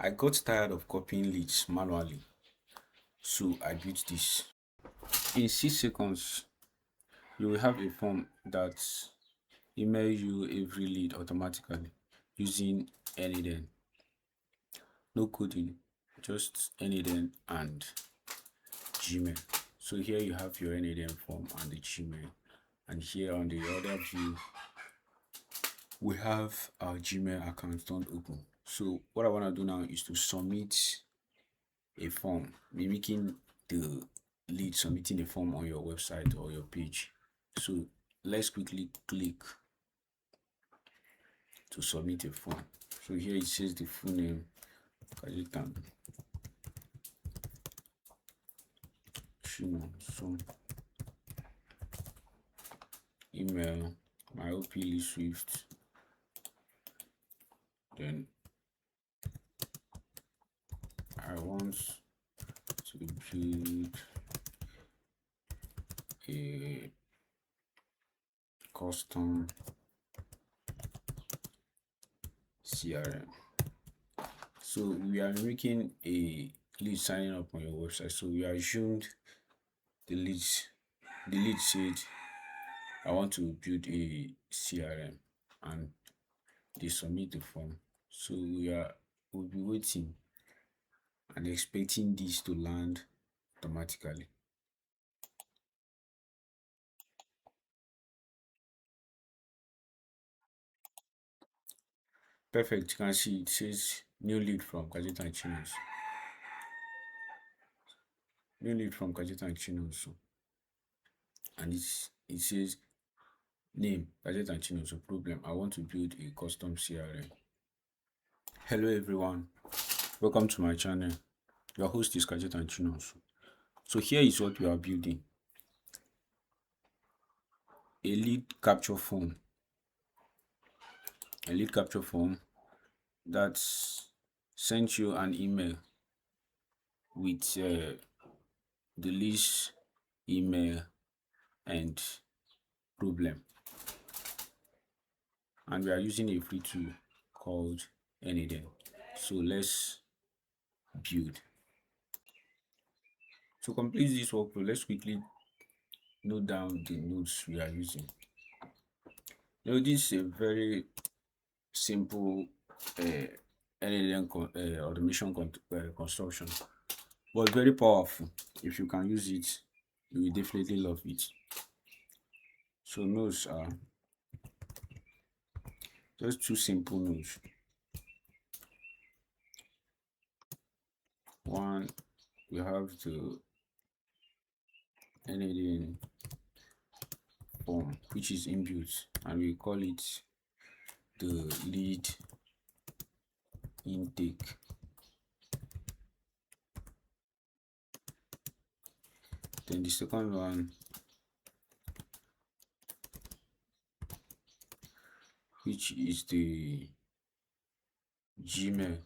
I got tired of copying leads manually, so I built this. In 6 seconds, you will have a form that email you every lead automatically using n8n. No coding, just n8n and Gmail. So here you have your n8n form and the Gmail, and here on the other view we have our Gmail account don't open. So what I want to do now is to submit a form, mimicking the lead submitting a form on your website or your page. So let's quickly click to submit a form. So here it says the full name, Kajitan Chino. So email my opleadswift, then I want to build a custom CRM. So we are making a lead signing up on your website. So we assumed the lead said I want to build a CRM, and they submit the form. So we'll be waiting and expecting this to land automatically. Perfect. You can see it says new lead from Kajitan Chinos. New lead from Kajitan Chinos. And it says name Kajitan Chinos. Problem. I want to build a custom CRM. Hello everyone. Welcome to my channel. Your host is Kajitan Chinos. So here is what we are building. A lead capture form. A lead capture form that sent you an email with the least email and problem, and we are using a free tool called n8n. So let's build. To complete this workflow, let's quickly note down the nodes we are using. Now this is a very simple n8n automation construction, but very powerful. If you can use it, you will definitely love it. So nodes are just two simple nodes. One, we have the n8n form, which is inbuilt, and we call it the lead intake. Then the second one, which is the Gmail,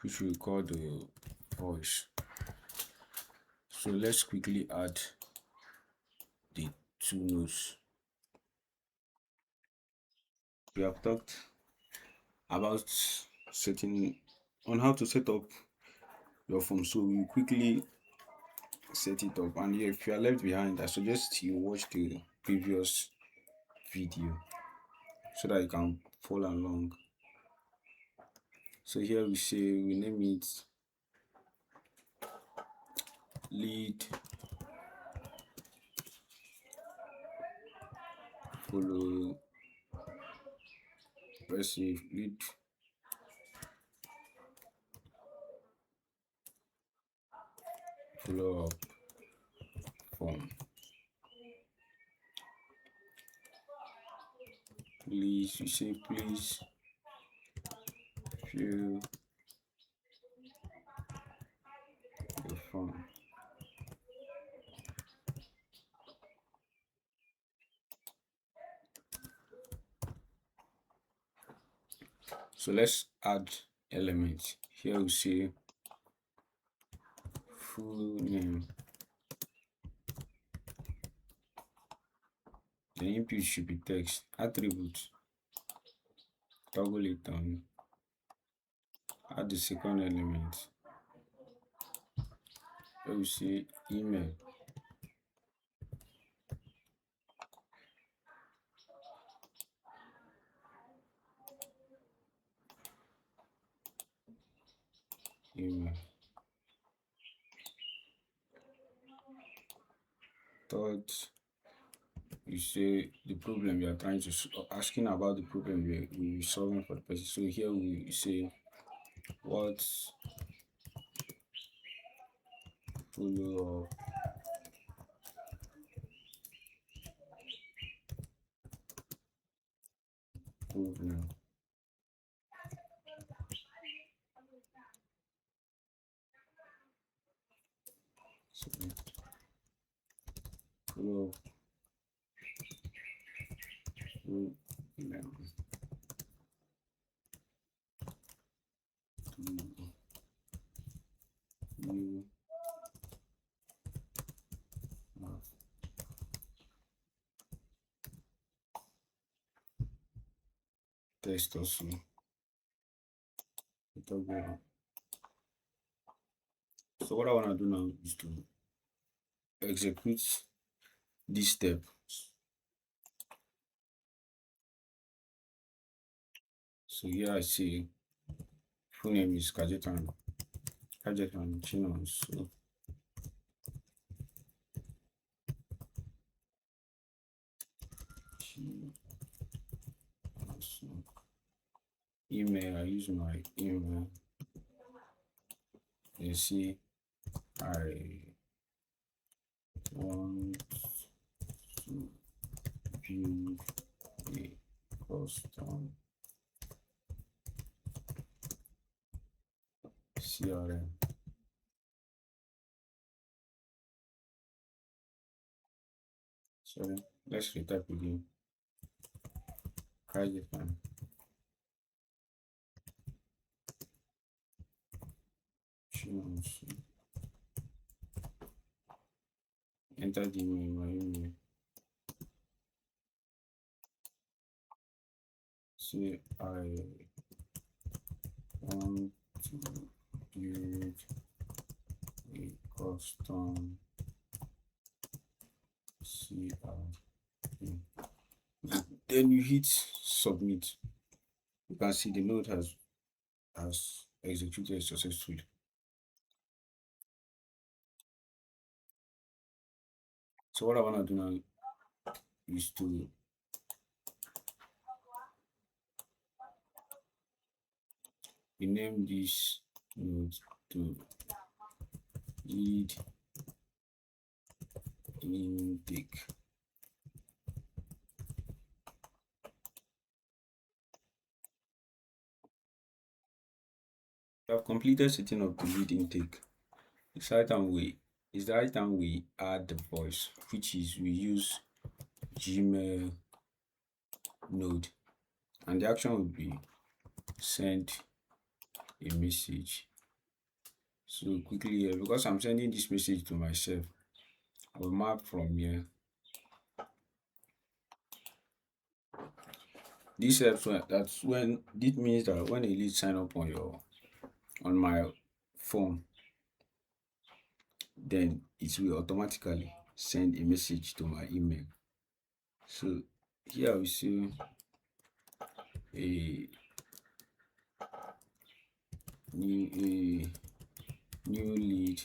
which we call the voice. So let's quickly add the two nodes. We have talked about setting on how to set up your form, so we quickly set it up. And if you are left behind, I suggest you watch the previous video so that you can follow along. So here we say we name it lead follow receive lead follow up form. Please, you say please fill the form. So let's add elements. Here we say full name. The input should be text. Attributes toggle it on, add the second element. Here we see email. Email. Third, you say the problem you are trying to asking about the problem you're solving for the person. So here we say what follow up problem. So follow up problem. You have test also. So what I want to do now is to execute this step. So here I see full name is Kajetan Chinon. So email, I use my email. You see, I want to build a custom CRM. So let's retype again. Kajetan Chinon. Enter the email, my email. Say I want to build a custom CRM. Then you hit submit. You can see the node has executed successfully. So what I want to do now is to rename this node to lead intake. We have completed setting up the lead intake. It's the right time we add the voice, which is we use Gmail node, and the action will be send a message. So quickly here, because I'm sending this message to myself, I will mark from here. This helps this means that when a lead sign up on my form, then it will automatically send a message to my email. So here we see a new lead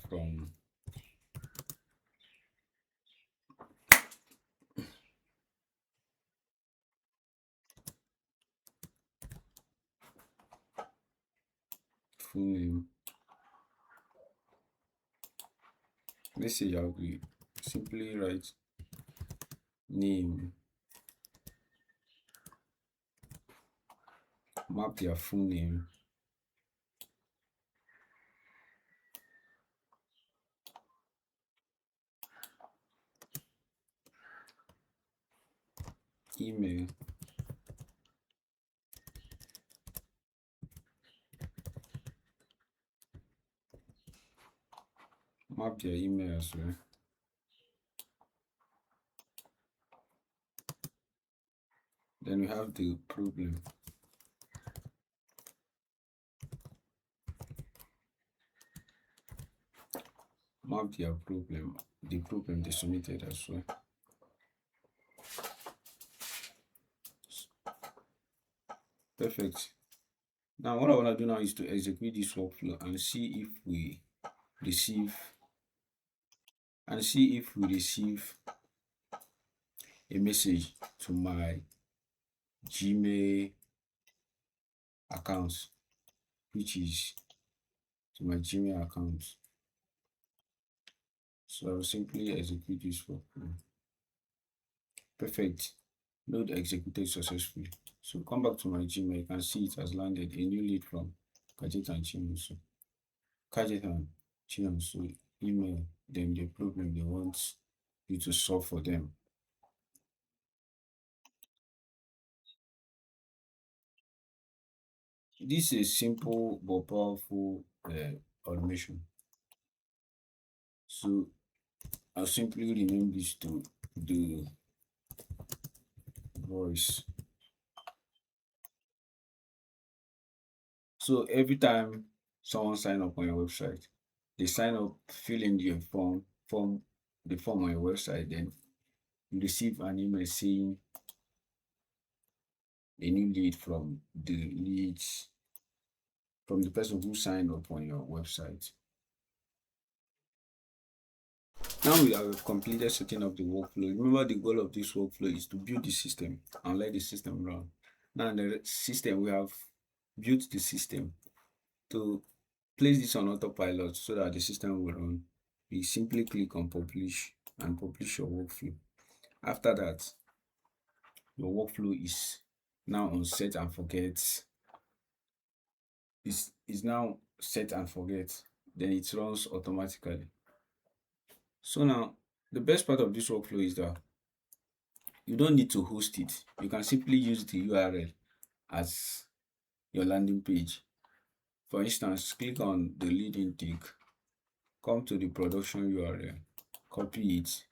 from full name. Message I will simply write name, map their full name, email, map their email as well. Then we have the problem. Map their problem, the problem they submitted as well. Perfect. Now what I want to do now is to execute this workflow and see if we receive a message to my Gmail account, which is to my Gmail account. So I'll simply execute this workflow. Perfect. Node executed successfully. So come back to my Gmail. You can see it has landed a new lead from Kajet and Chinonso. Kajet and Chinonso email them the problem they want you to solve for them. This is simple but powerful automation. So I'll simply rename this to the voice. So every time someone sign up on your website, they sign up, fill in the form on your website, then you receive an email saying a new lead from the person who signed up on your website. Now we have completed setting up the workflow. Remember, the goal of this workflow is to build the system and let the system run. Now in the system, we have built the system. To place this on autopilot so that the system will run, we simply click on publish and publish your workflow. After that, your workflow is now on set and forget. Is now set and forget. Then it runs automatically. So now the best part of this workflow is that you don't need to host it. You can simply use the URL as your landing page. For instance, click on the lead intake, come to the production URL, copy it,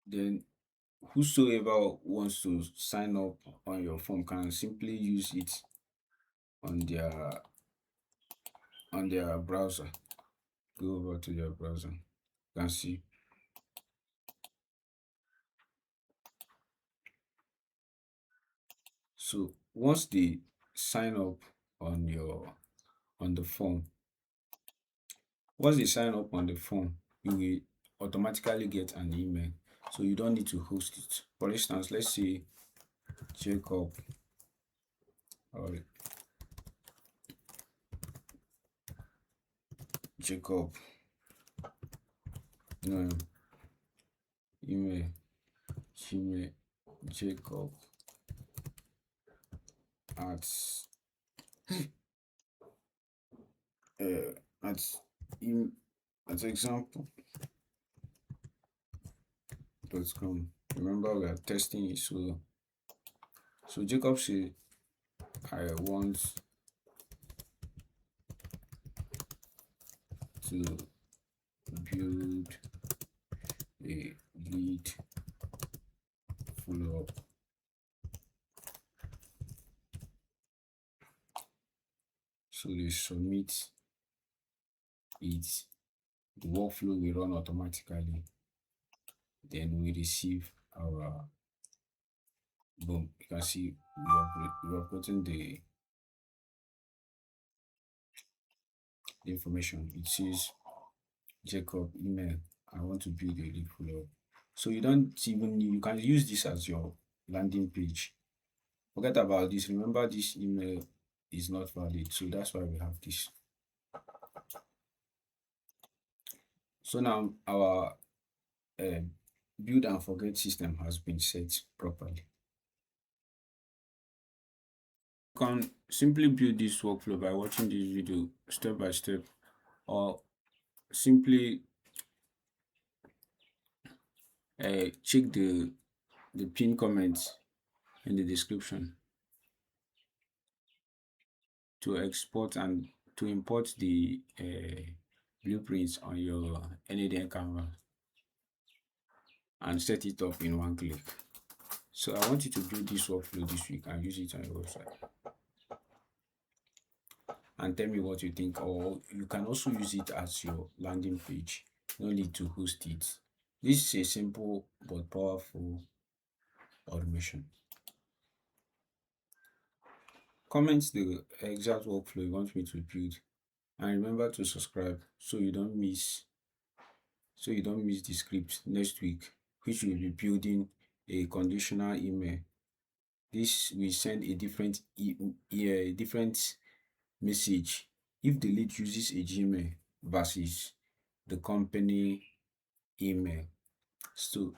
then whosoever wants to sign up on your form can simply use it on their browser. Go over to their browser. You can see. So once they sign up on the form, you will automatically get an email. So you don't need to host it. For instance, let's say Jacob or Jacob no, email Gmail Jacob at at example.com. Remember, we are testing it. So Jacob say, I want to build a lead follow-up. So they submit it. The workflow will run automatically. Then we receive our boom. You can see we have gotten the information. It says Jacob email. I want to build a lead follow-up. So you don't even you can use this as your landing page. Forget about this. Remember, this email is not valid. So that's why we have this. So now our build and forget system has been set properly. You can simply build this workflow by watching this video step by step, or simply check the pinned comments in the description to export and to import the blueprints on your n8n Canva. and set it up in one click. So I want you to build this workflow this week and use it on your website. And tell me what you think, or you can also use it as your landing page. No need to host it. This is a simple but powerful automation. Comment the exact workflow you want me to build, and remember to subscribe so you don't miss the script next week, which will be building a conditional email. This will send a different message if the lead uses a Gmail versus the company email. So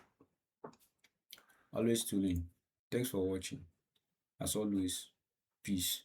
always tune in. Thanks for watching. As always, peace.